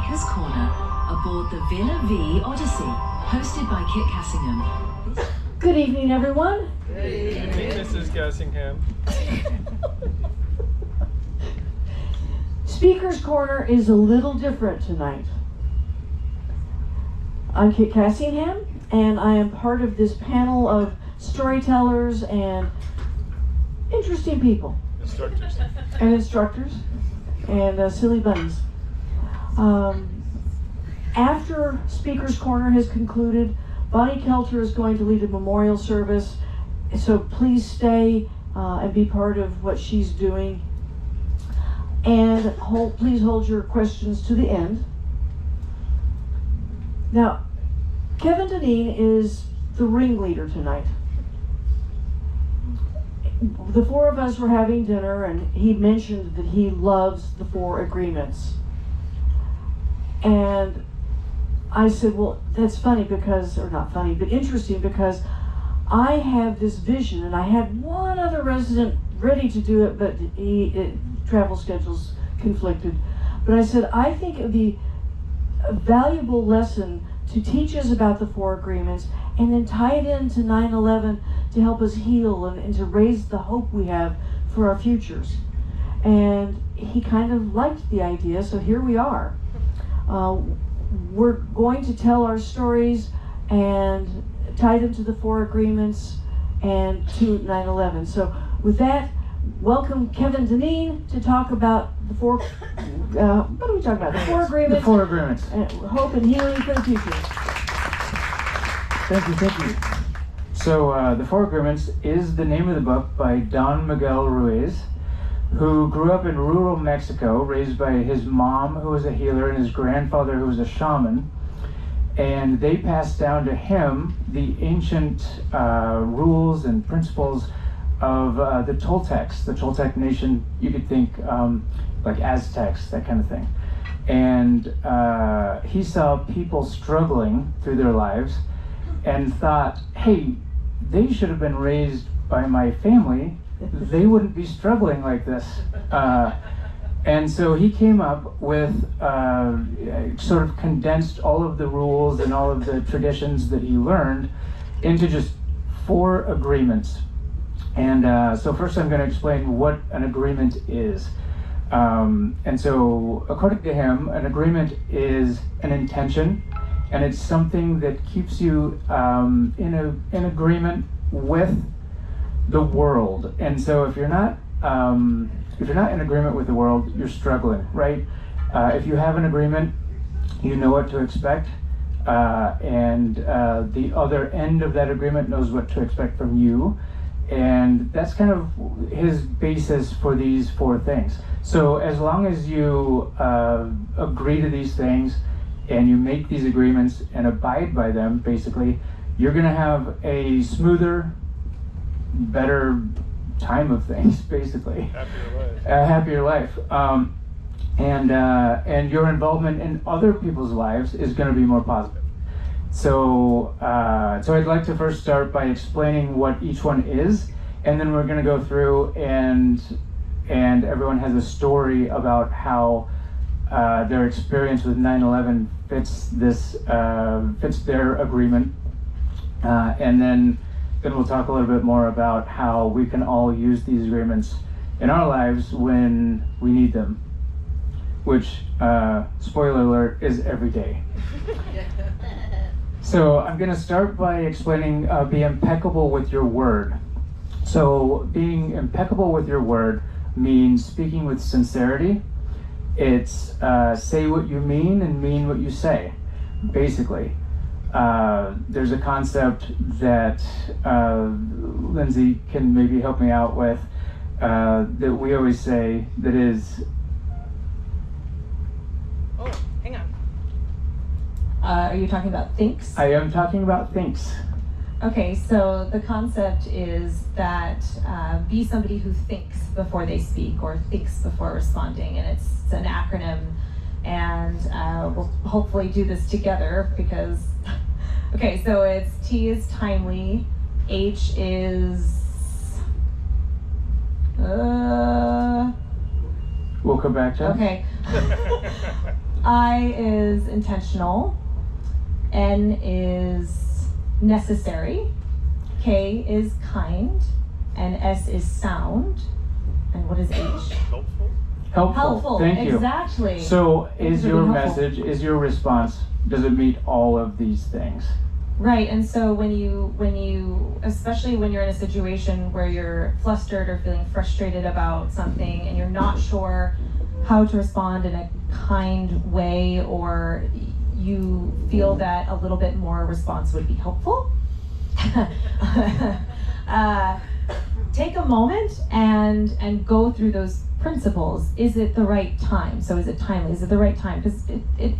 Speaker's Corner aboard the Villa Vie Odyssey, hosted by Kit Cassingham. Good evening, everyone. Good evening, Mrs. Cassingham. Speaker's Corner is a little different tonight. I'm Kit Cassingham, and I am part of this panel of storytellers and interesting people. Instructors. And instructors and silly bunnies. After Speaker's Corner has concluded, Bonnie Kelter is going to lead a memorial service, so please stay and be part of what she's doing. And please hold your questions to the end. Now, Kevin Dinneen is the ringleader tonight. The four of us were having dinner, and he mentioned that he loves the 4 agreements. And I said, well, that's funny because, or not funny, but interesting because I have this vision, and I had one other resident ready to do it, but travel schedules conflicted. But I said, I think it would be a valuable lesson to teach us about the 4 agreements and then tie it into 9/11 to help us heal and to raise the hope we have for our futures. And he kind of liked the idea, so here we are. We're going to tell our stories and tie them to the 4 agreements and to 9/11. So with that, welcome Kevin Dinneen to talk about the 4, what are we talking about? The 4 agreements. The 4 agreements. And hope and healing for the future. Thank you. So the 4 agreements is the name of the book by Don Miguel Ruiz, who grew up in rural Mexico, raised by his mom, who was a healer, and his grandfather, who was a shaman. And they passed down to him the ancient rules and principles of the Toltecs. The Toltec nation, you could think like Aztecs, that kind of thing. And he saw people struggling through their lives and thought, hey, they should have been raised by my family. They wouldn't be struggling like this. And so he came up with sort of condensed all of the rules and all of the traditions that he learned into just 4 agreements. And so first I'm going to explain what an agreement is. And so according to him, an agreement is an intention, and it's something that keeps you in agreement with the world. And so if you're not in agreement with the world, you're struggling, right? If you have an agreement, you know what to expect, and the other end of that agreement knows what to expect from you. And that's kind of his basis for these 4 things. So as long as you agree to these things and you make these agreements and abide by them, basically, you're going to have a smoother, better time of things, basically. Happier life. And your involvement in other people's lives is going to be more positive. So I'd like to first start by explaining what each one is, and then we're going to go through and everyone has a story about how their experience with 9/11 fits their agreement, and then we'll talk a little bit more about how we can all use these agreements in our lives when we need them, which, spoiler alert, is every day. So I'm going to start by explaining be impeccable with your word. So being impeccable with your word means speaking with sincerity. It's say what you mean and mean what you say, basically. There's a concept that Lindsay can maybe help me out with that we always say that is... Oh, hang on. Are you talking about thinks? I am talking about thinks. Okay, so the concept is that be somebody who thinks before they speak or thinks before responding, and it's an acronym, and we'll hopefully do this together because, okay, so it's T is timely, H is, We'll come back to it. okay. I is intentional, N is necessary, K is kind, and S is sound. And what is H? Helpful. Thank you. Exactly. So is That's your really helpful. message, is your response, does it meet all of these things? Right, and so when you, especially when you're in a situation where you're flustered or feeling frustrated about something and you're not sure how to respond in a kind way, or you feel that a little bit more response would be helpful, take a moment and go through those principles. Is it the right time? So is it timely? Is it the right time? Because it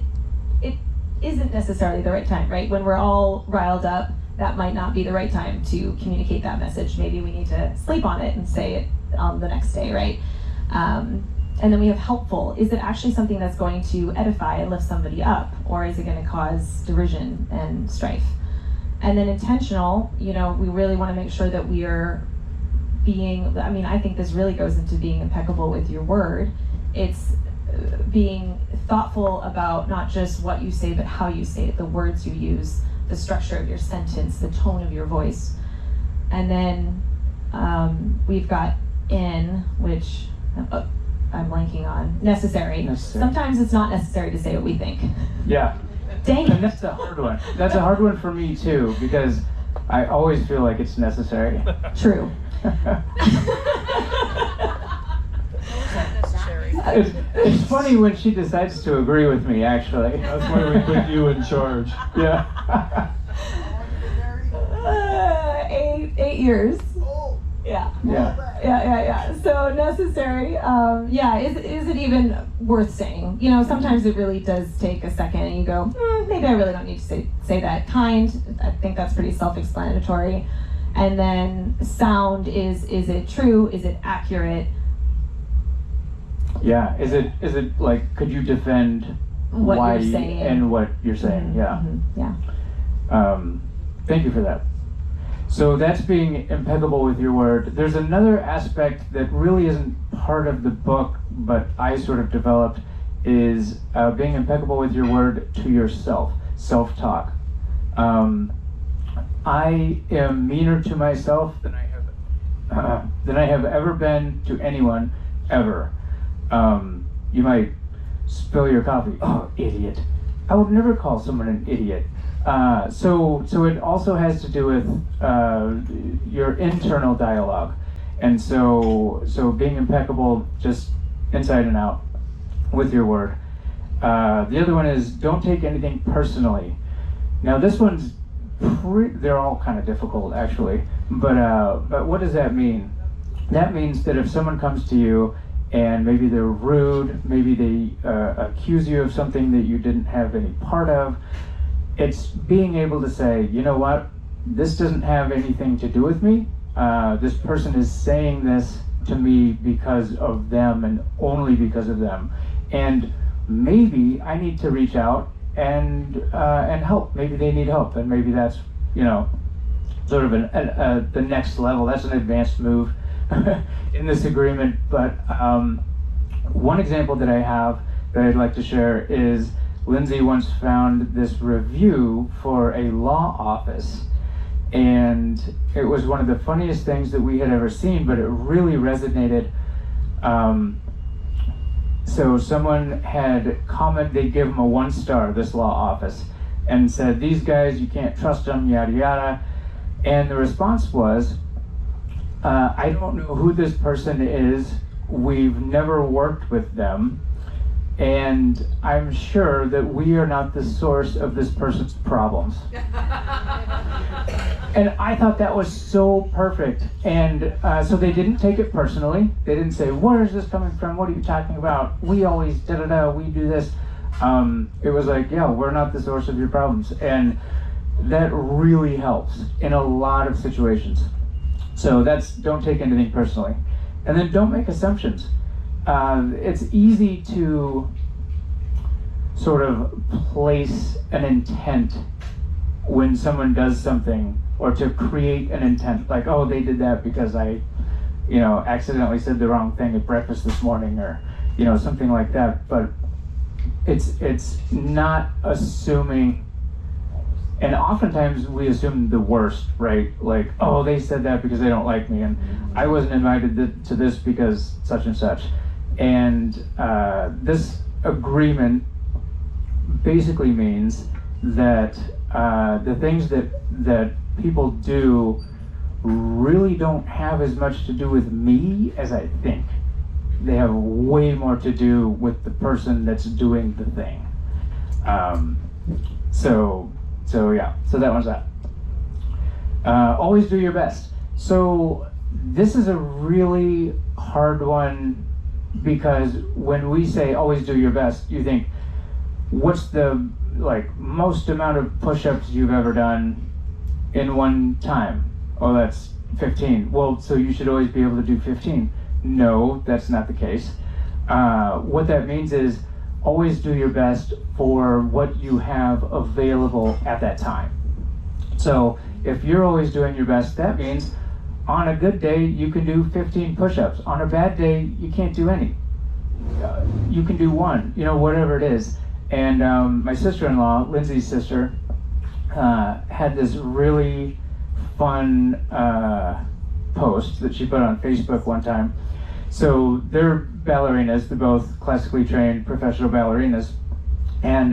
isn't necessarily the right time, right? When we're all riled up, that might not be the right time to communicate that message. Maybe we need to sleep on it and say it on the next day, right? And then we have helpful. Is it actually something that's going to edify and lift somebody up, or is it going to cause derision and strife? And then intentional, we really want to make sure that we are being, I think this really goes into being impeccable with your word. It's being thoughtful about not just what you say, but how you say it, the words you use, the structure of your sentence, the tone of your voice. And then we've got N, which I'm blanking on, necessary. Sometimes it's not necessary to say what we think. Yeah. Dang And it. that's a hard one. That's a hard one for me too, because I always feel like it's necessary. True. It's funny when she decides to agree with me, actually. That's why we put you in charge. Yeah. 8 years. Yeah. So necessary. Is it even worth saying? Sometimes it really does take a second, and you go, maybe I really don't need to say that. Kind. I think that's pretty self-explanatory. And then sound is it true? Is it accurate? Yeah. Is it like, could you defend What why you're saying. and what you're saying? Mm-hmm. Yeah. Thank you for that. So that's being impeccable with your word. There's another aspect that really isn't part of the book, but I sort of developed, is being impeccable with your word to yourself, self-talk. I am meaner to myself than I have ever been to anyone, ever. You might spill your coffee. Oh, idiot. I would never call someone an idiot. So it also has to do with your internal dialogue. And so being impeccable just inside and out with your word. The other one is don't take anything personally. Now this one's they're all kind of difficult actually, but what does that mean? That means that if someone comes to you and maybe they're rude, maybe they accuse you of something that you didn't have any part of, it's being able to say, you know what, this doesn't have anything to do with me. This person is saying this to me because of them and only because of them. And maybe I need to reach out and help. Maybe they need help, and maybe that's, sort of the next level. That's an advanced move in this agreement. But one example that I have that I'd like to share is Lindsay once found this review for a law office, and it was one of the funniest things that we had ever seen, but it really resonated. So someone had they give them a 1-star, this law office, and said, these guys, you can't trust them, yada yada. And the response was, I don't know who this person is, we've never worked with them, and I'm sure that we are not the source of this person's problems. And I thought that was so perfect. And so they didn't take it personally. They didn't say, where is this coming from? What are you talking about? We always da-da-da, we do this. It was like, yeah, we're not the source of your problems. And that really helps in a lot of situations. So that's, don't take anything personally. And then don't make assumptions. It's easy to sort of place an intent when someone does something, or to create an intent, like, oh, they did that because I, accidentally said the wrong thing at breakfast this morning, or, something like that. But it's not assuming, and oftentimes we assume the worst, right? Like, oh, they said that because they don't like me, and I wasn't invited to this because such and such. And this agreement basically means that the things that people do really don't have as much to do with me as I think. They have way more to do with the person that's doing the thing. So that one's that. Always do your best. So this is a really hard one, because when we say always do your best, you think, what's the most amount of push-ups you've ever done in one time? Oh, that's 15. Well, so you should always be able to do 15. No, that's not the case. What that means is always do your best for what you have available at that time. So if you're always doing your best, that means on a good day you can do 15 push-ups. On a bad day, you can't do any. You can do one, whatever it is. And my sister-in-law, Lindsay's sister, had this really fun post that she put on Facebook one time. So they're ballerinas, they're both classically trained professional ballerinas, and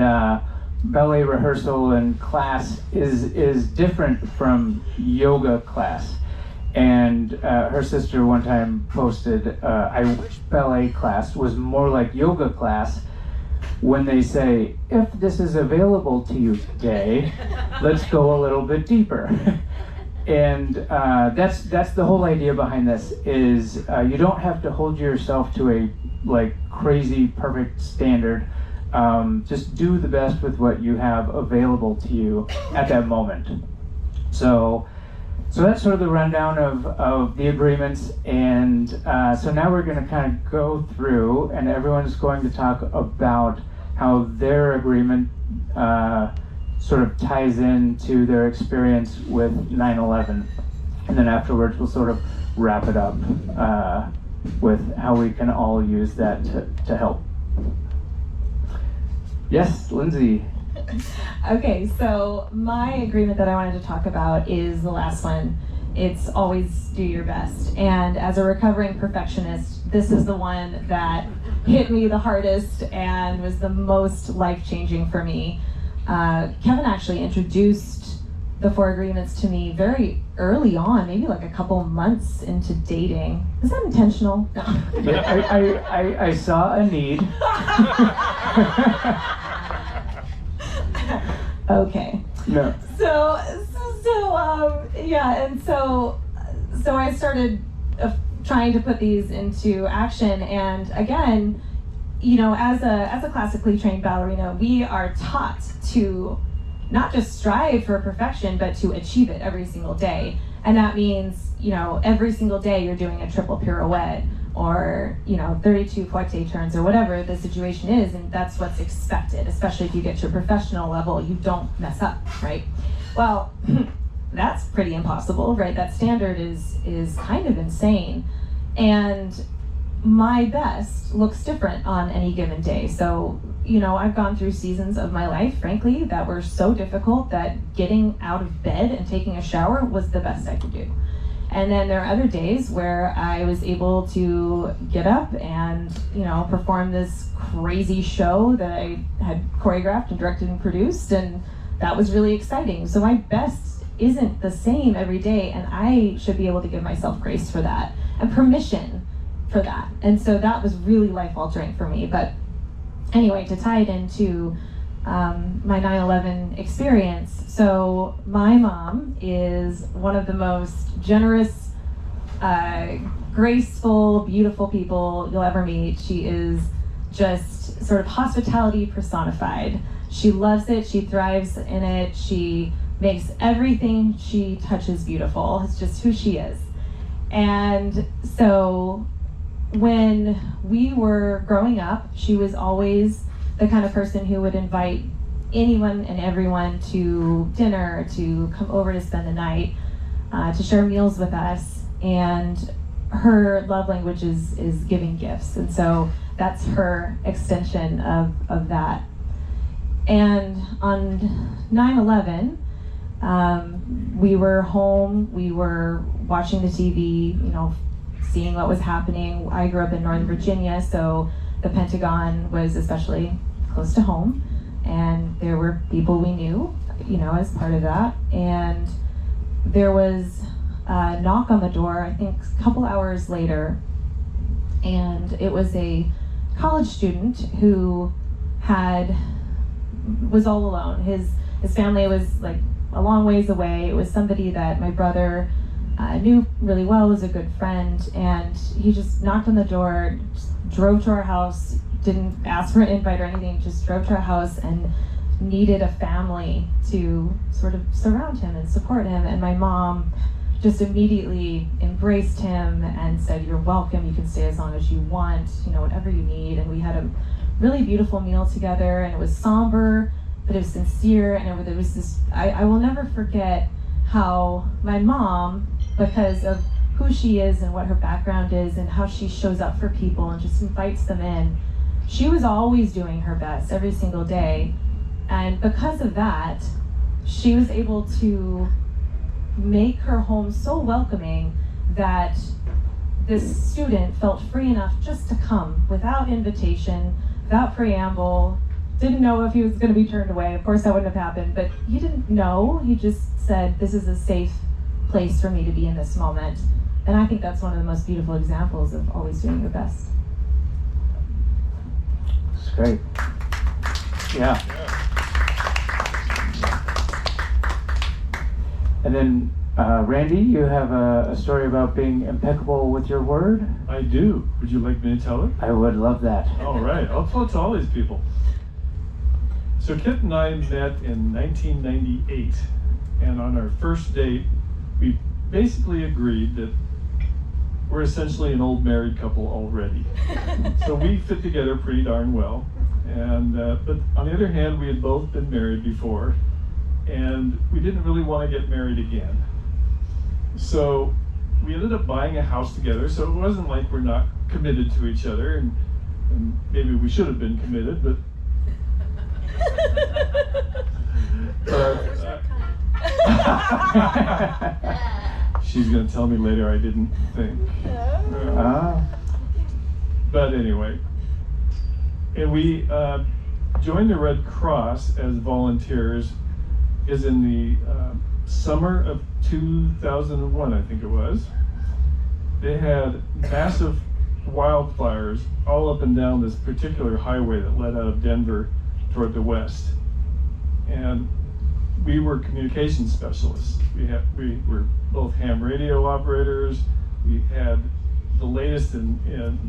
ballet rehearsal and class is different from yoga class. And her sister one time posted, I wish ballet class was more like yoga class, when they say, if this is available to you today, let's go a little bit deeper. And that's the whole idea behind this, is you don't have to hold yourself to a crazy perfect standard. Just do the best with what you have available to you at that moment. So that's sort of the rundown of the agreements, and so now we're going to kind of go through, and everyone's going to talk about how their agreement sort of ties into their experience with 9/11, and then afterwards we'll sort of wrap it up with how we can all use that to help. Yes, Lindsay. Okay, so my agreement that I wanted to talk about is the last one. It's always do your best. And as a recovering perfectionist, this is the one that hit me the hardest and was the most life-changing for me. Kevin actually introduced the 4 agreements to me very early on, maybe like a couple months into dating. Is that intentional? No. I saw a need. Okay. No. So I started trying to put these into action, and again, as a classically trained ballerina, we are taught to not just strive for perfection, but to achieve it every single day. And that means, every single day you're doing a triple pirouette, or 32 pointe turns, or whatever the situation is, and that's what's expected. Especially if you get to a professional level, you don't mess up, right? Well, that's pretty impossible, right? That standard is kind of insane, and my best looks different on any given day. So I've gone through seasons of my life, frankly, that were so difficult that getting out of bed and taking a shower was the best I could do. And then there are other days where I was able to get up and, perform this crazy show that I had choreographed and directed and produced, and that was really exciting. So my best isn't the same every day, and I should be able to give myself grace for that and permission for that. And so that was really life-altering for me. But anyway, to tie it into my 9/11 experience. So my mom is one of the most generous, graceful, beautiful people you'll ever meet. She is just sort of hospitality personified. She loves it, she thrives in it, she makes everything she touches beautiful. It's just who she is. And so when we were growing up, she was always the kind of person who would invite anyone and everyone to dinner, to come over to spend the night, to share meals with us. And her love language is giving gifts, and so that's her extension of that. And on 9/11, we were home, we were watching the TV, seeing what was happening. I grew up in Northern Virginia, so the Pentagon was especially close to home, and there were people we knew, as part of that. And there was a knock on the door, I think a couple hours later, and it was a college student who was all alone. His family was like a long ways away. It was somebody that my brother knew really well, was a good friend, and he just knocked on the door, just drove to our house, didn't ask for an invite or anything, just drove to our house and needed a family to sort of surround him and support him. And my mom just immediately embraced him and said, "You're welcome, you can stay as long as you want, whatever you need." And we had a really beautiful meal together, and it was somber, but it was sincere, and there was this, I will never forget how my mom, because of who she is and what her background is and how she shows up for people and just invites them in, she was always doing her best every single day. And because of that, she was able to make her home so welcoming that this student felt free enough just to come without invitation, without preamble, didn't know if he was going to be turned away. Of course that wouldn't have happened, but he didn't know. He just said, "This is a safe place for me to be in this moment." And I think that's one of the most beautiful examples of always doing your best. It's great. Yeah. And then, Randy, you have a story about being impeccable with your word? I do. Would you like me to tell it? I would love that. All right, I'll tell it to all these people. So Kit and I met in 1998, and on our first date, we basically agreed that we're essentially an old married couple already. So we fit together pretty darn well. And but on the other hand, we had both been married before, and we didn't really want to get married again. So we ended up buying a house together, so it wasn't like we're not committed to each other, and maybe we should have been committed, but she's going to tell me later I didn't think. But anyway, and we joined the Red Cross as volunteers is in the summer of 2001, I think it was. They had massive wildfires all up and down this particular highway that led out of Denver toward the west. And we were communication specialists. We were both ham radio operators. We had the latest in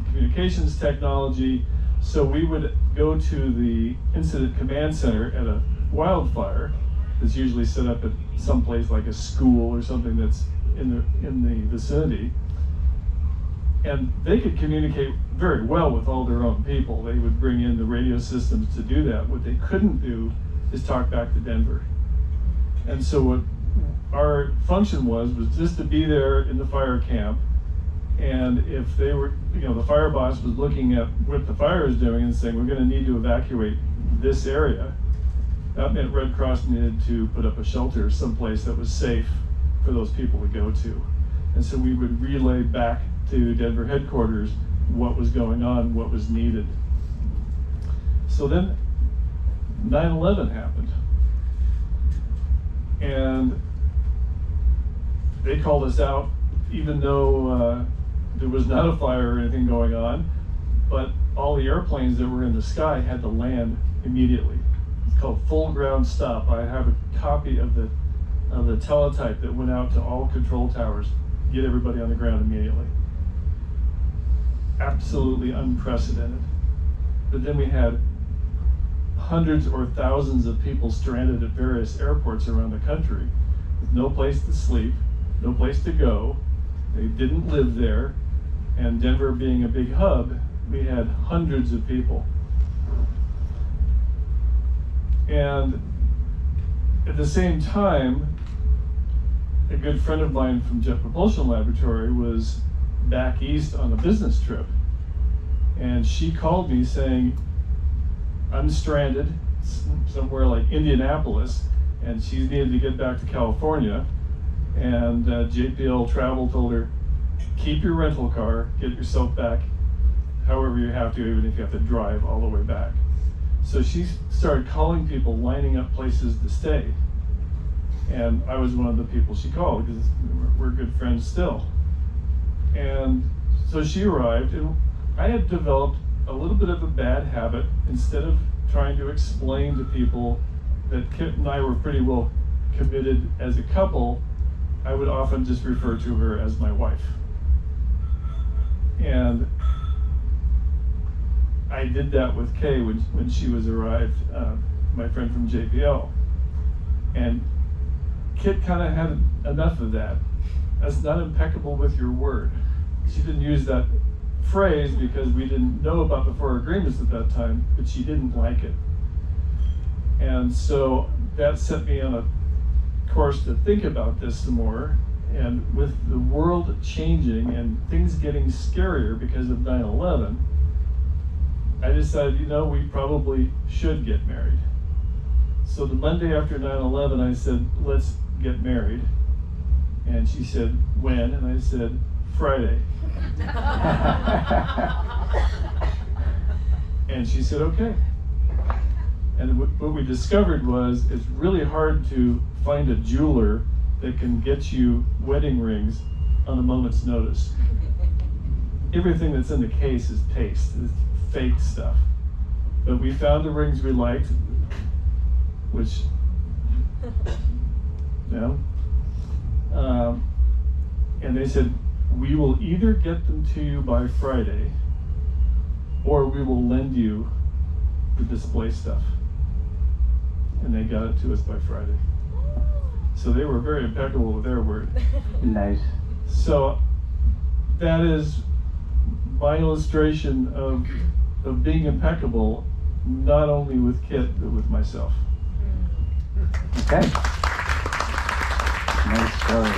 communications technology. So we would go to the incident command center at a wildfire that's usually set up at some place like a school or something that's in the vicinity. And they could communicate very well with all their own people. They would bring in the radio systems to do that. What they couldn't do is talk back to Denver. And so what our function was just to be there in the fire camp. And if they were, the fire boss was looking at what the fire is doing and saying, we're going to need to evacuate this area, that meant Red Cross needed to put up a shelter someplace that was safe for those people to go to. And so we would relay back to Denver headquarters what was going on, what was needed. So then 9/11 happened. And they called us out, even though there was not a fire or anything going on, but all the airplanes that were in the sky had to land immediately. It's called full ground stop. I have a copy of the teletype that went out to all control towers, get everybody on the ground immediately. Absolutely unprecedented. But then we had hundreds or thousands of people stranded at various airports around the country with no place to sleep, no place to go. They didn't live there. And Denver being a big hub, we had hundreds of people. And at the same time, a good friend of mine from Jet Propulsion Laboratory was back east on a business trip. And she called me saying, I'm stranded somewhere like Indianapolis, and she needed to get back to California. And JPL Travel told her, keep your rental car, get yourself back however you have to, even if you have to drive all the way back. So she started calling people, lining up places to stay. And I was one of the people she called, because we're good friends still. And so she arrived, and I had developed a little bit of a bad habit. Instead of trying to explain to people that Kit and I were pretty well committed as a couple, I would often just refer to her as my wife. And I did that with Kay when she was arrived, my friend from JPL. And Kit kind of had enough of that. That's not impeccable with your word. She didn't use that phrase because we didn't know about the 4 agreements at that time, but she didn't like it. And so that set me on a course to think about this some more. And with the world changing and things getting scarier because of 9/11, I decided, we probably should get married. So the Monday after 9/11, I said, let's get married. And she said, when? And I said, Friday. And she said, okay. And what we discovered was it's really hard to find a jeweler that can get you wedding rings on a moment's notice. Everything that's in the case is paste, it's fake stuff. But we found the rings we liked, which, and they said, we will either get them to you by Friday, or we will lend you the display stuff. And they got it to us by Friday. So they were very impeccable with their word. Nice. So that is my illustration of being impeccable, not only with Kit, but with myself. Okay. Nice story.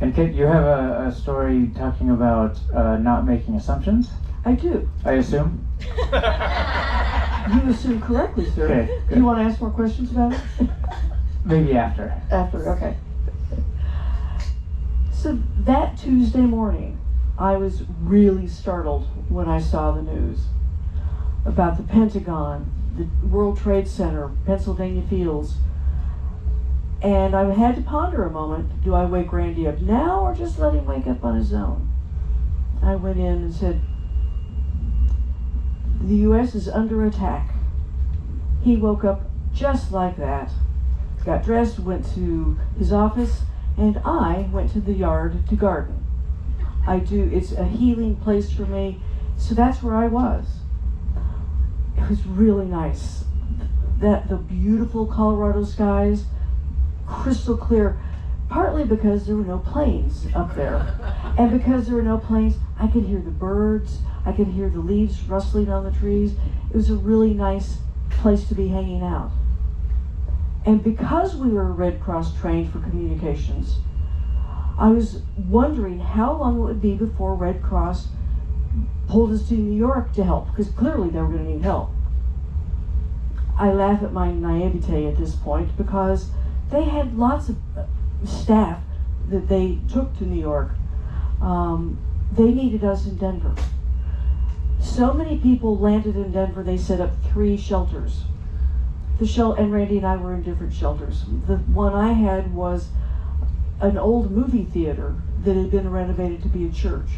And Kit, you have a story talking about not making assumptions, I do. I assume? You assume correctly, sir. Okay, Do you want to ask more questions about it? Maybe after. After, okay. So that Tuesday morning, I was really startled when I saw the news about the Pentagon, the World Trade Center, Pennsylvania Fields. And I had to ponder a moment, do I wake Randy up now or just let him wake up on his own? I went in and said, the U.S. is under attack. He woke up just like that, got dressed, went to his office, and I went to the yard to garden. It's a healing place for me, so that's where I was. It was really nice. The beautiful Colorado skies, crystal clear, partly because there were no planes up there. And because there were no planes, I could hear the birds, I could hear the leaves rustling on the trees. It was a really nice place to be hanging out. And because we were Red Cross trained for communications, I was wondering how long it would be before Red Cross pulled us to New York to help, because clearly they were going to need help. I laugh at my naivete at this point because they had lots of staff that they took to New York. They needed us in Denver. So many people landed in Denver, they set up 3 shelters. And Randy and I were in different shelters. The one I had was an old movie theater that had been renovated to be a church.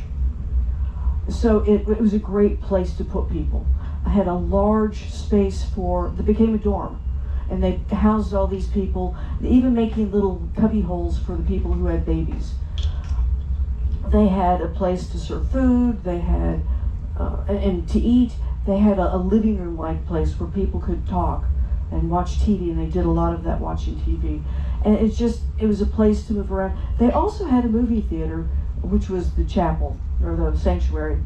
So it was a great place to put people. I had a large space that became a dorm. And they housed all these people, even making little cubby holes for the people who had babies. They had a place to serve food, they had, and to eat. They had a living room-like place where people could talk and watch TV, and they did a lot of that watching TV. And it was a place to move around. They also had a movie theater, which was the chapel, or the sanctuary.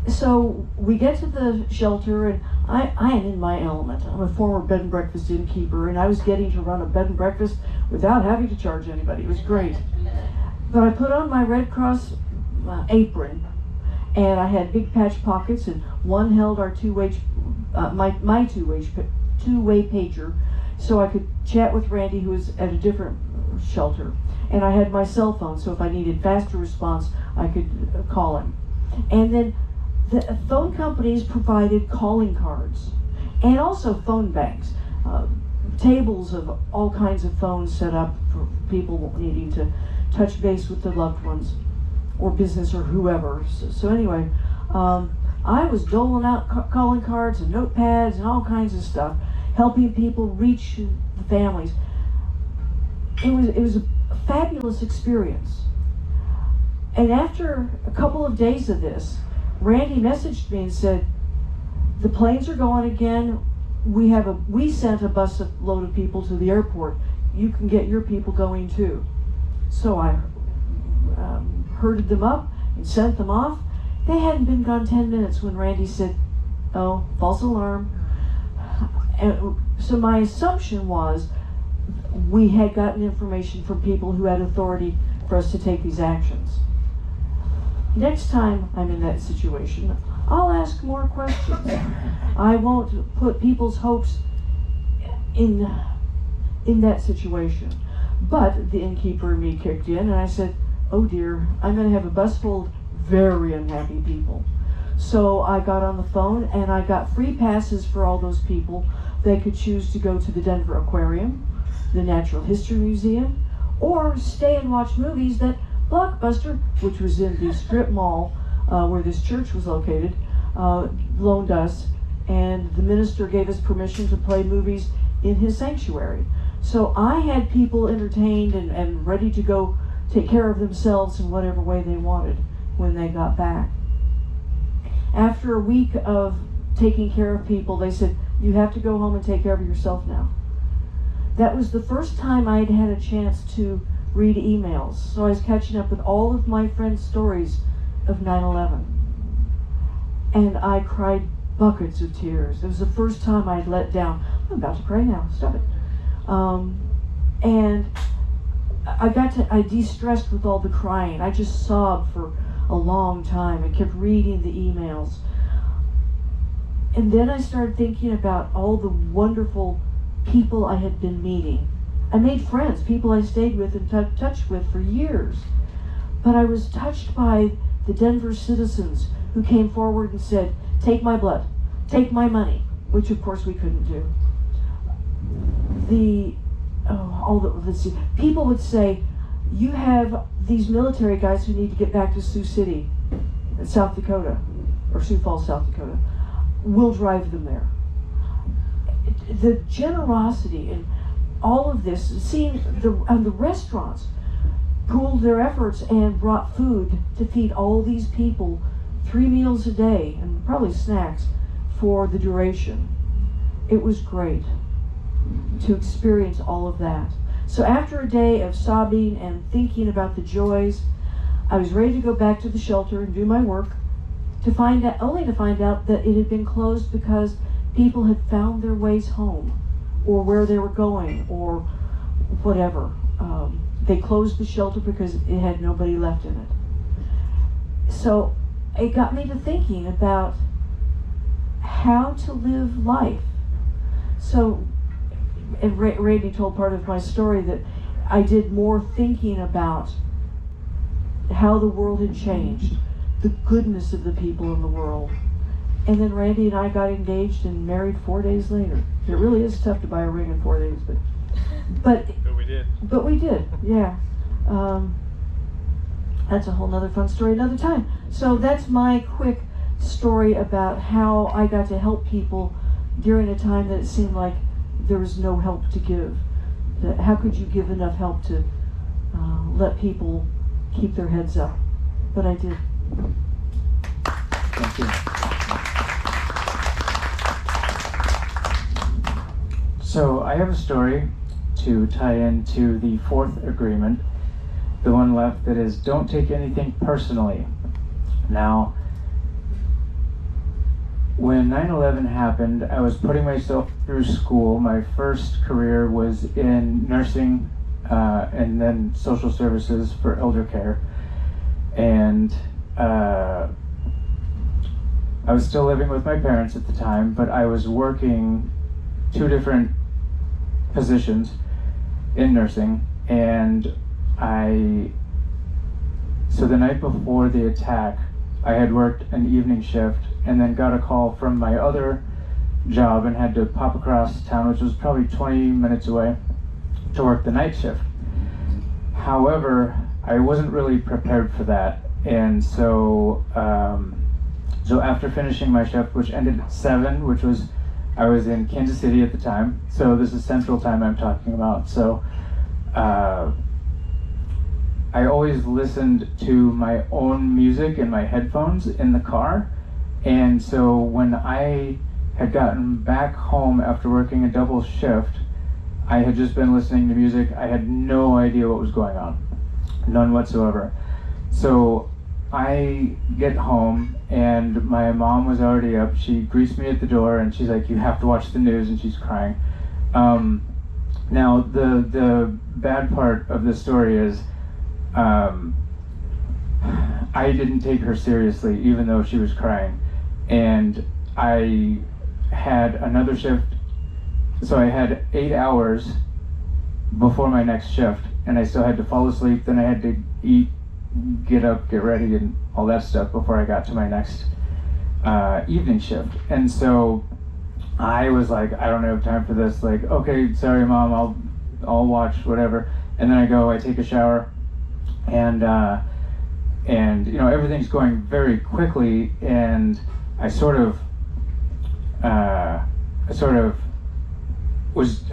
So we get to the shelter, and I am in my element. I'm a former bed and breakfast innkeeper, and I was getting to run a bed and breakfast without having to charge anybody. It was great. But I put on my Red Cross apron, and I had big patch pockets, and one held our my two-way pager, so I could chat with Randy, who was at a different shelter. And I had my cell phone, so if I needed faster response, I could call him. And then the phone companies provided calling cards and also phone banks, tables of all kinds of phones set up for people needing to touch base with their loved ones or business or whoever. So anyway, I was doling out calling cards and notepads and all kinds of stuff, helping people reach the families. It was a fabulous experience. And after a couple of days of this, Randy messaged me and said, "The planes are going again. We sent a bus load of people to the airport. You can get your people going too." So I herded them up and sent them off. They hadn't been gone 10 minutes when Randy said, "Oh, false alarm." And so my assumption was we had gotten information from people who had authority for us to take these actions. Next time I'm in that situation, I'll ask more questions. I won't put people's hopes in that situation. But the innkeeper in me kicked in, and I said, "Oh dear, I'm going to have a bus full of very unhappy people." So I got on the phone and I got free passes for all those people. They could choose to go to the Denver Aquarium, the Natural History Museum, or stay and watch movies that Blockbuster, which was in the strip mall where this church was located, loaned us, and the minister gave us permission to play movies in his sanctuary. So I had people entertained and ready to go take care of themselves in whatever way they wanted when they got back. After a week of taking care of people, they said, "You have to go home and take care of yourself now." That was the first time I'd had a chance to read emails. So I was catching up with all of my friends' stories of 9/11. And I cried buckets of tears. It was the first time I'd let down. I'm about to cry now, stop it. And I de-stressed with all the crying. I just sobbed for a long time and kept reading the emails. And then I started thinking about all the wonderful people I had been meeting. I made friends, people I stayed with and touched with for years. But I was touched by the Denver citizens who came forward and said, "Take my blood, take my money," which of course we couldn't do. People would say, "You have these military guys who need to get back to Sioux City, South Dakota, or Sioux Falls, South Dakota. We'll drive them there." The generosity and all of this, seeing the restaurants pooled their efforts and brought food to feed all these people 3 meals a day and probably snacks for the duration. It was great to experience all of that. So after a day of sobbing and thinking about the joys, I was ready to go back to the shelter and do my work, only to find out that it had been closed because people had found their ways home or where they were going or whatever. They closed the shelter because it had nobody left in it. So it got me to thinking about how to live life. So, and Randy told part of my story that I did more thinking about how the world had changed, the goodness of the people in the world. And then Randy and I got engaged and married 4 days later. It really is tough to buy a ring in 4 days, but we did. But we did, yeah. That's a whole nother fun story another time. So that's my quick story about how I got to help people during a time that it seemed like there was no help to give. How could you give enough help to let people keep their heads up? But I did. Thank you. So I have a story to tie into the fourth agreement, the one left that is, don't take anything personally. Now, when 9/11 happened, I was putting myself through school. My first career was in nursing and then social services for elder care. And I was still living with my parents at the time, but I was working 2 different positions in nursing. And so the night before the attack, I had worked an evening shift and then got a call from my other job and had to pop across town, which was probably 20 minutes away, to work the night shift. However, I wasn't really prepared for that. And so after finishing my shift, which ended at 7, I was in Kansas City at the time, so this is Central Time I'm talking about. So I always listened to my own music in my headphones in the car. And so when I had gotten back home after working a double shift, I had just been listening to music. I had no idea what was going on, none whatsoever. So I get home and my mom was already up. She greets me at the door and she's like, "You have to watch the news," and she's crying. Now the bad part of this story is I didn't take her seriously, even though she was crying. And I had another shift, so I had 8 hours before my next shift, and I still had to fall asleep. Then I had to eat, get up, get ready, and all that stuff before I got to my next evening shift. And so I was like, I don't have time for this. Like, okay, sorry, Mom, I'll watch whatever. And then I take a shower, and everything's going very quickly, and I was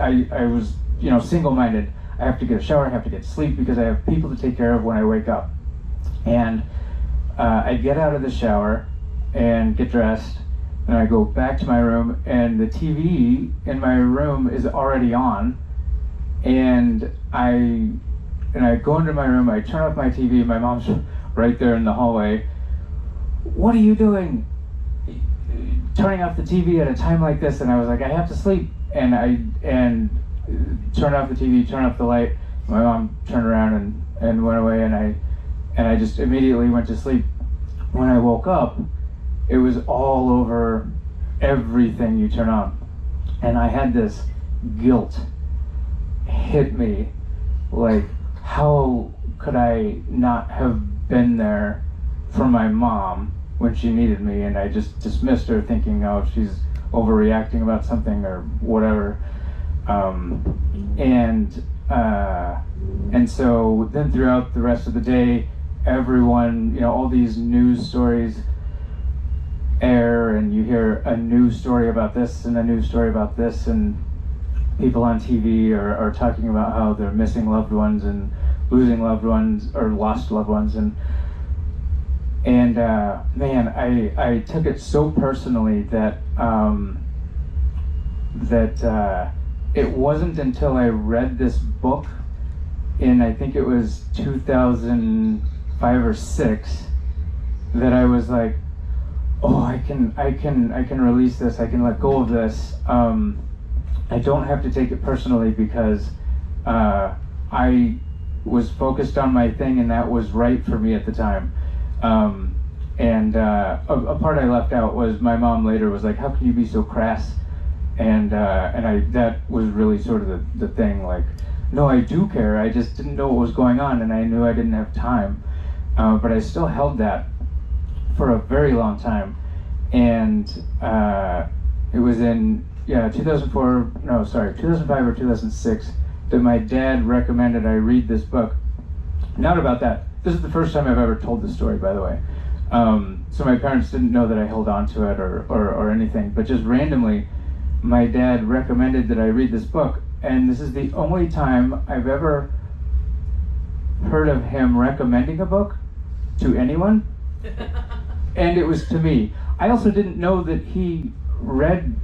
single-minded. I have to get a shower, I have to get sleep, because I have people to take care of when I wake up. And I get out of the shower and get dressed, and I go back to my room, and the TV in my room is already on, and I go into my room, I turn off my TV, my mom's right there in the hallway. "What are you doing? Turning off the TV at a time like this?" And I was like, "I have to sleep." And I turned off the TV, turned off the light. My mom turned around and went away, and I just immediately went to sleep. When I woke up, it was all over everything you turn on. And I had this guilt hit me, like, how could I not have been there for my mom when she needed me? And I just dismissed her, thinking, oh, she's overreacting about something or whatever. And so then throughout the rest of the day, everyone, all these news stories air, and you hear a news story about this and a news story about this, and people on TV are talking about how they're missing loved ones and losing loved ones or lost loved ones, and man, I took it so personally that it wasn't until I read this book in, I think it was 2005 or 6, that I was like, oh, I can release this, I can let go of this. I don't have to take it personally, because I was focused on my thing, and that was right for me at the time. A part I left out was my mom later was like, "How can you be so crass?" And that was really sort of the thing, like, no, I do care, I just didn't know what was going on, and I knew I didn't have time. But I still held that for a very long time. And it was in 2005 or 2006 that my dad recommended I read this book. Not about that. This is the first time I've ever told this story, by the way. So my parents didn't know that I held on to it or anything, but just randomly, my dad recommended that I read this book, and this is the only time I've ever heard of him recommending a book to anyone, and it was to me. I also didn't know that he read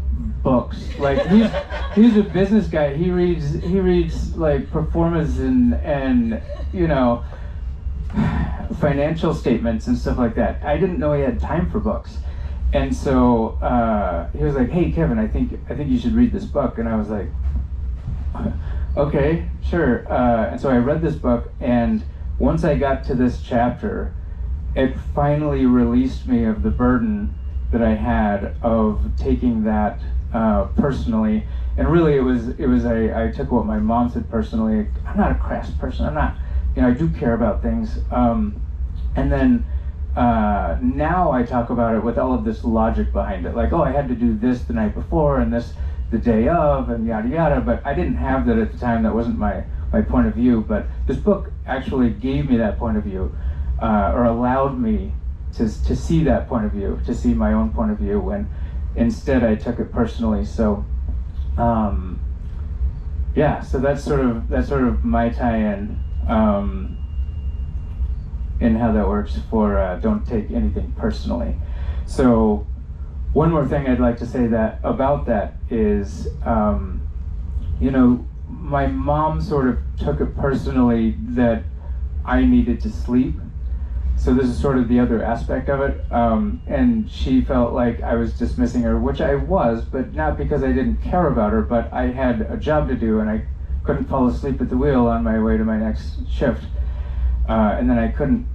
books. Like, he's a business guy. He reads like performance and financial statements and stuff like that. I didn't know he had time for books. And so he was like, "Hey, Kevin, I think you should read this book." And I was like, okay, sure. And so I read this book, and once I got to this chapter, it finally released me of the burden that I had of taking that personally. And really, I took what my mom said personally. I'm not a crass person. I'm not, I do care about things. And then now I talk about it with all of this logic behind it. Like, oh, I had to do this the night before and this the day of and yada yada. But I didn't have that at the time. That wasn't my point of view. But this book actually gave me that point of view, or allowed me to see that point of view, to see my own point of view, when instead I took it personally. So yeah, so that's sort of my tie-in in how that works for don't take anything personally. So one more thing I'd like to say about that is, my mom sort of took it personally that I needed to sleep. So this is sort of the other aspect of it. And she felt like I was dismissing her, which I was, but not because I didn't care about her, but I had a job to do and I couldn't fall asleep at the wheel on my way to my next shift. And then I couldn't,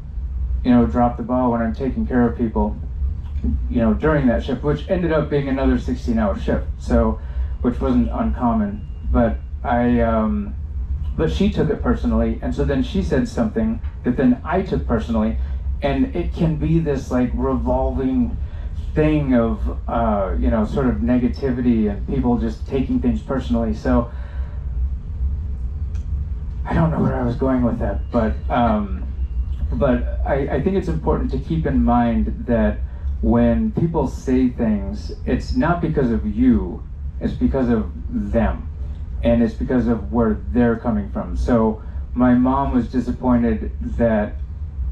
drop the ball when I'm taking care of people, during that shift, which ended up being another 16-hour shift. So, which wasn't uncommon, but but she took it personally, and so then she said something that then I took personally, and it can be this like revolving thing of sort of negativity and people just taking things personally. So I don't know where I was going with that, but I think it's important to keep in mind that when people say things, it's not because of you, it's because of them. And it's because of where they're coming from. So my mom was disappointed that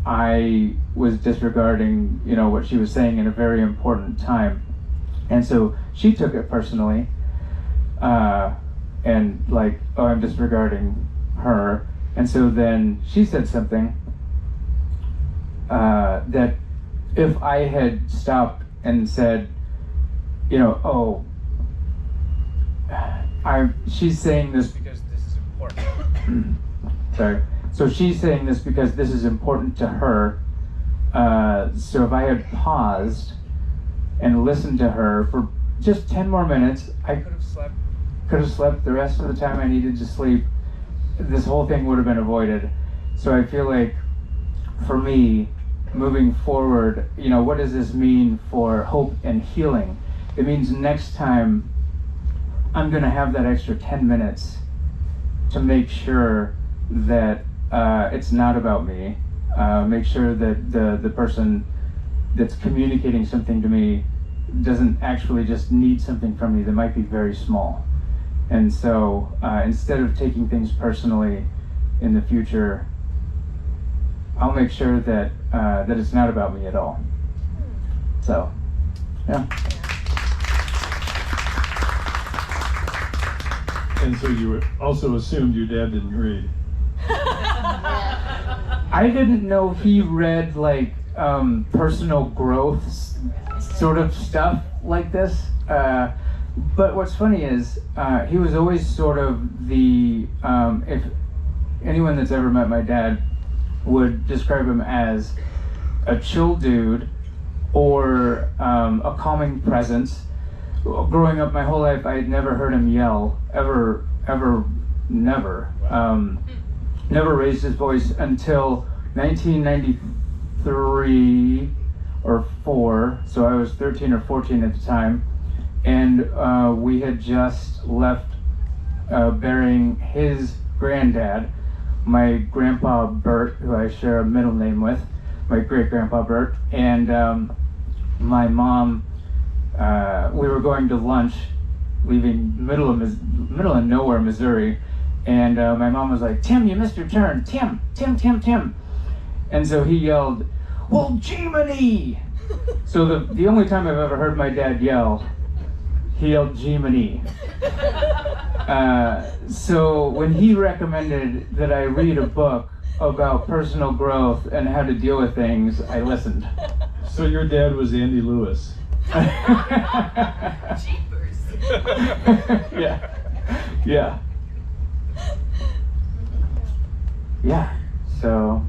I was disregarding, what she was saying in a very important time. And so she took it personally, and like, oh, I'm disregarding her. And so then she said something that if I had stopped and said, oh, she's saying this because this is important. Sorry. So she's saying this because this is important to her. So if I had paused and listened to her for just 10 more minutes, I could have slept the rest of the time I needed to sleep. This whole thing would have been avoided. So I feel like for me, moving forward, what does this mean for hope and healing? It means next time I'm going to have that extra 10 minutes to make sure that it's not about me. Make sure that the person that's communicating something to me doesn't actually just need something from me that might be very small. And so instead of taking things personally in the future, I'll make sure that that it's not about me at all. So, yeah. And so you also assumed your dad didn't read. I didn't know he read like personal growth sort of stuff like this. But what's funny is he was always sort of the, if anyone that's ever met my dad would describe him as a chill dude or a calming presence. Growing up my whole life, I had never heard him yell, ever, never. Never raised his voice until 1993 or 4, so I was 13 or 14 at the time, and we had just left burying his granddad, my grandpa Bert, who I share a middle name with, my great-grandpa Bert, and my mom. We were going to lunch, leaving middle of nowhere, Missouri, and my mom was like, "Tim, you missed your turn. Tim." And so he yelled, "Well, Jiminy!" So the only time I've ever heard my dad yell, he yelled Jiminy. So when he recommended that I read a book about personal growth and how to deal with things, I listened. So your dad was Andy Lewis. Jeepers. Yeah. yeah. So,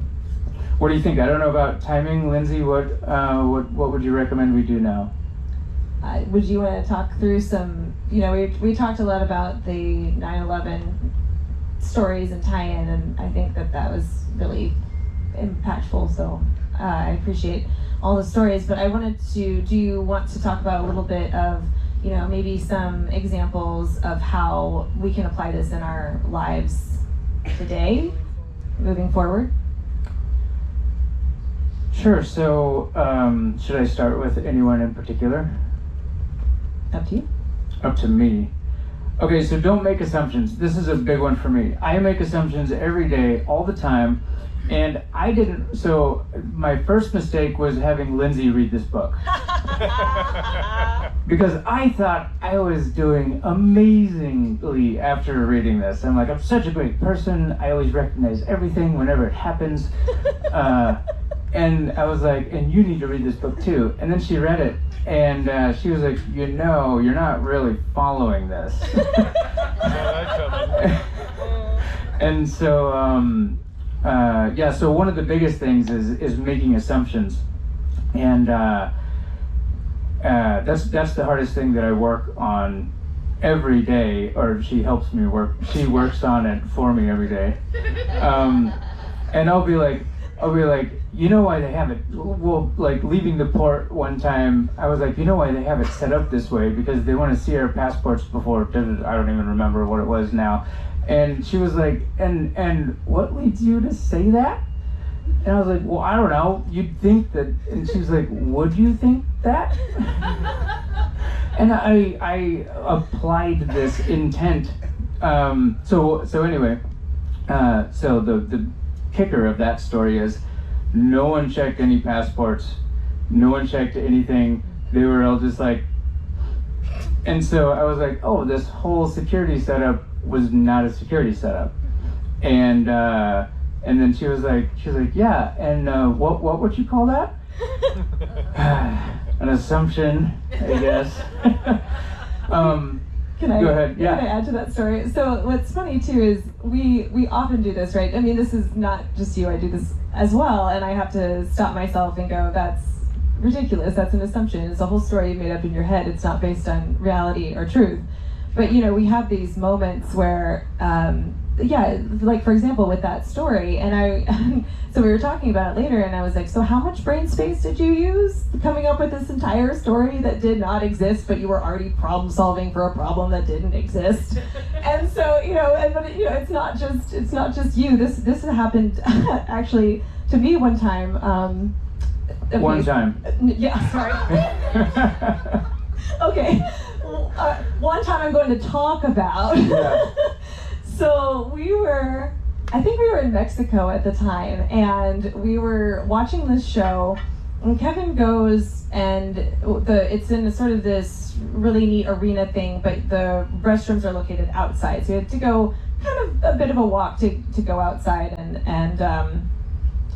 what do you think? I don't know about timing, Lindsay. What would you recommend we do now? Would you want to talk through some? We talked a lot about the 9/11 stories and tie-in, and I think that was really impactful. So I appreciate all the stories, but I wanted to. Do you want to talk about a little bit of, maybe some examples of how we can apply this in our lives today, moving forward? Sure. So, should I start with anyone in particular? Up to you. Up to me. Okay, so don't make assumptions. This is a big one for me. I make assumptions every day, all the time, and I didn't. So my first mistake was having Lindsay read this book. Because I thought I was doing amazingly after reading this. I'm like, I'm such a great person. I always recognize everything whenever it happens. And I was like, and you need to read this book too. And then she read it, and she was like, you're not really following this. And so, so one of the biggest things is making assumptions. And that's the hardest thing that I work on every day, or she helps me work. She works on it for me every day. And I'll be like, you know why they have it? Well, like leaving the port one time, I was like, you know why they have it set up this way? Because they want to see our passports before. I don't even remember what it was now. And she was like, and what leads you to say that? And I was like, well, I don't know. You'd think that. And she was like, would you think that? And I applied this intent. So anyway, so the kicker of that story is no one checked any passports, no one checked anything. They were all just like, and so I was like, oh, this whole security setup was not a security setup. And then she was like, yeah, and what would you call that? An assumption, I guess. Can I, Go ahead. Yeah. Can I add to that story? So what's funny too is we often do this, right? I mean, this is not just you. I do this as well, and I have to stop myself and go, that's ridiculous. That's an assumption. It's a whole story you made up in your head. It's not based on reality or truth. But we have these moments where, like for example with that story, and so we were talking about it later, and I was like, so how much brain space did you use coming up with this entire story that did not exist, but you were already problem solving for a problem that didn't exist? And so it's not just you. This happened actually to me one time. One time. Yeah, sorry. Okay. One time I'm going to talk about. Yeah. So I think we were in Mexico at the time, and we were watching this show, and Kevin goes, and it's in sort of this really neat arena thing, but the restrooms are located outside, so you had to go kind of a bit of a walk to go outside and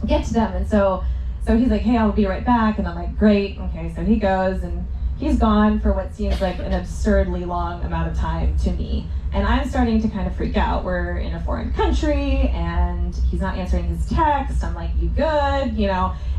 get to them. And so he's like, hey, I'll be right back, and I'm like, great. Okay, so he goes, and he's gone for what seems like an absurdly long amount of time to me. And I'm starting to kind of freak out. We're in a foreign country, and he's not answering his text. I'm like, you good?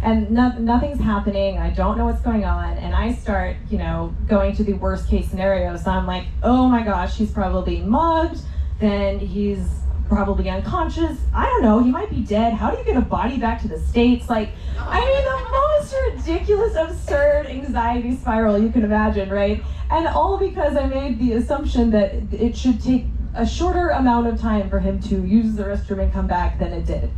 And nothing's happening. I don't know what's going on. And I start, going to the worst case scenario. So I'm like, oh my gosh, he's probably mugged. Then he's probably unconscious. I don't know, he might be dead. How do you get a body back to the States? Like, I mean, the most ridiculous, absurd anxiety spiral you can imagine, right? And all because I made the assumption that it should take a shorter amount of time for him to use the restroom and come back than it did.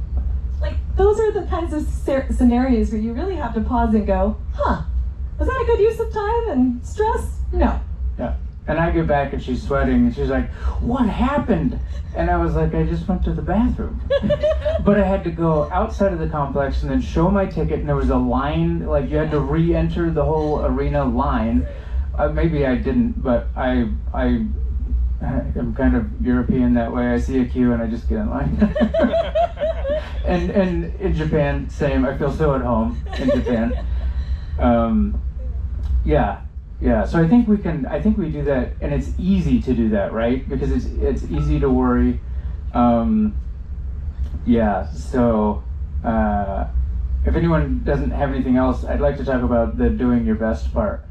Like, those are the kinds of scenarios where you really have to pause and go, was that a good use of time and stress? No. Yeah. And I get back and she's sweating and she's like, what happened? And I was like, I just went to the bathroom. But I had to go outside of the complex and then show my ticket, and there was a line, like you had to re-enter the whole arena line. Maybe I didn't, but I am kind of European that way. I see a queue and I just get in line. and in Japan, same. I feel so at home in Japan. Yeah, so I think we do that, and it's easy to do that, right? Because it's easy to worry. Yeah, so if anyone doesn't have anything else, I'd like to talk about the doing your best part.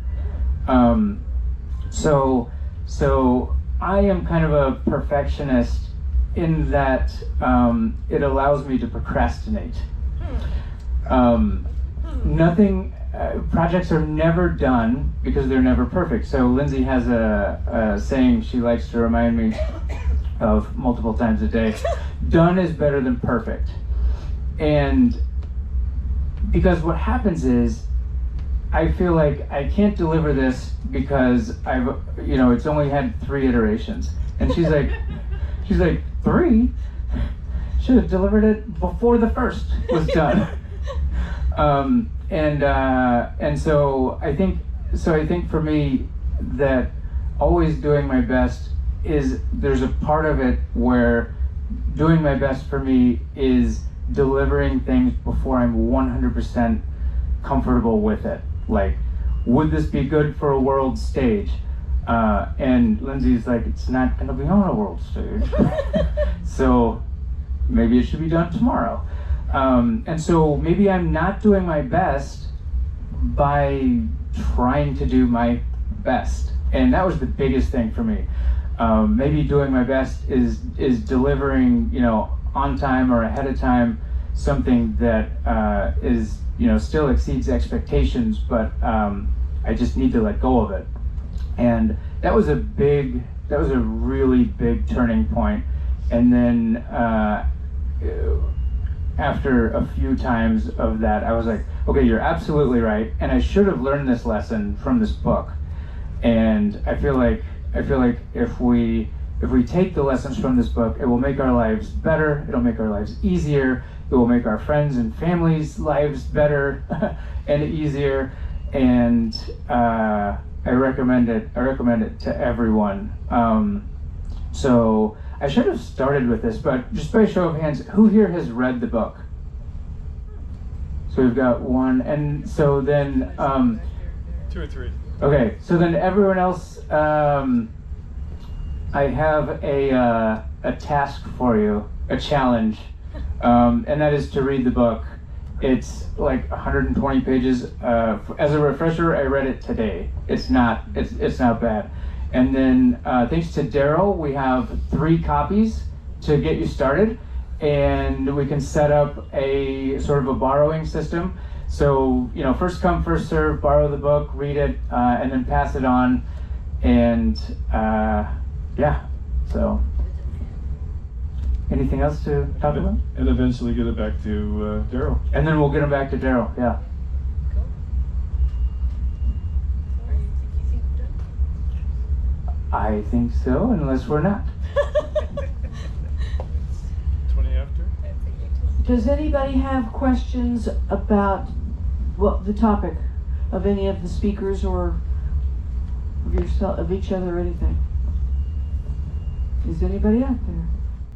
So I am kind of a perfectionist in that it allows me to procrastinate. Projects are never done because they're never perfect. So Lindsay has a saying she likes to remind me of multiple times a day. Done is better than perfect. And because what happens is I feel like I can't deliver this because it's only had 3 iterations. And she's like 3? Should have delivered it before the first was done. And so I think for me that always doing my best there's a part of it where doing my best for me is delivering things before I'm 100% comfortable with it. Like, would this be good for a world stage? And Lindsay's like, it's not going to be on a world stage. So maybe it should be done tomorrow. And so maybe I'm not doing my best by trying to do my best. And that was the biggest thing for me. Maybe doing my best is delivering, on time or ahead of time, something that is, still exceeds expectations, but I just need to let go of it. And that was a really big turning point. And then after a few times of that, I was like, okay, you're absolutely right, and I should have learned this lesson from this book. And I feel like if we take the lessons from this book, it will make our lives better, it'll make our lives easier, it will make our friends and families' lives better and easier. And I recommend it to everyone. So I should have started with this, but just by show of hands, who here has read the book? So we've got one, and so then 2 or 3. Okay, so then everyone else, I have a task for you, a challenge, and that is to read the book. It's like 120 pages. As a refresher, I read it today. It's not bad. And then thanks to Daryl, we have 3 copies to get you started, and we can set up a sort of a borrowing system. So, first come, first serve, borrow the book, read it, and then pass it on. And so anything else to talk about? And eventually get it back to Daryl. And then we'll get them back to Daryl, yeah. I think so, unless we're not. 20 after? Does anybody have questions about the topic of any of the speakers or of yourself, of each other, or anything? Is anybody out there?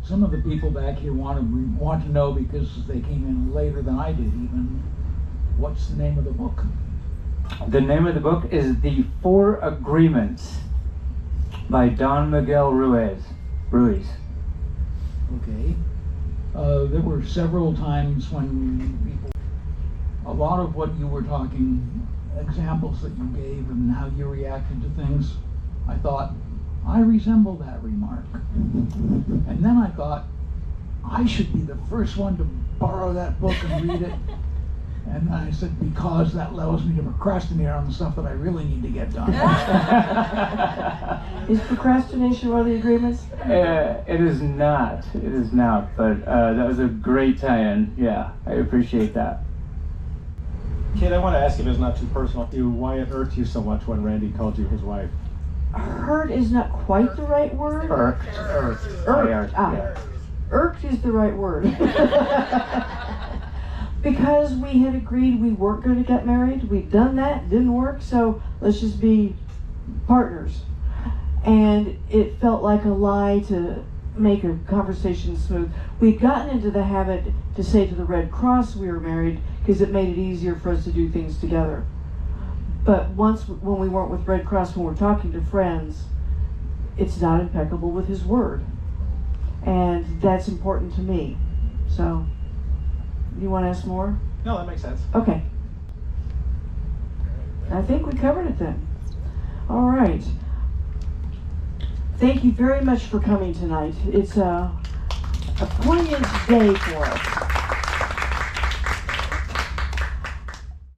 Some of the people back here want to know, because they came in later than I did even, what's the name of the book? The name of the book is The 4 Agreements by Don Miguel Ruiz. Okay. There were several times when a lot of what you were talking, examples that you gave and how you reacted to things, I thought, I resemble that remark. And then I thought, I should be the first one to borrow that book and read it. And I said, because that allows me to procrastinate on the stuff that I really need to get done. Is procrastination one of the agreements? It is not. But that was a great tie-in. Yeah, I appreciate that. Kate, I want to ask you, if it's not too personal, why it irked you so much when Randy called you his wife? Hurt is not quite the right word. Irked. Yeah. Irked is the right word. Because we had agreed we weren't going to get married. We'd done that, didn't work, so let's just be partners. And it felt like a lie to make a conversation smooth. We'd gotten into the habit to say to the Red Cross we were married because it made it easier for us to do things together. But once, when we weren't with Red Cross, when we're talking to friends, it's not impeccable with his word. And that's important to me. So, you want to ask more? No, that makes sense. Okay. I think we covered it then. All right. Thank you very much for coming tonight. It's a poignant day for us.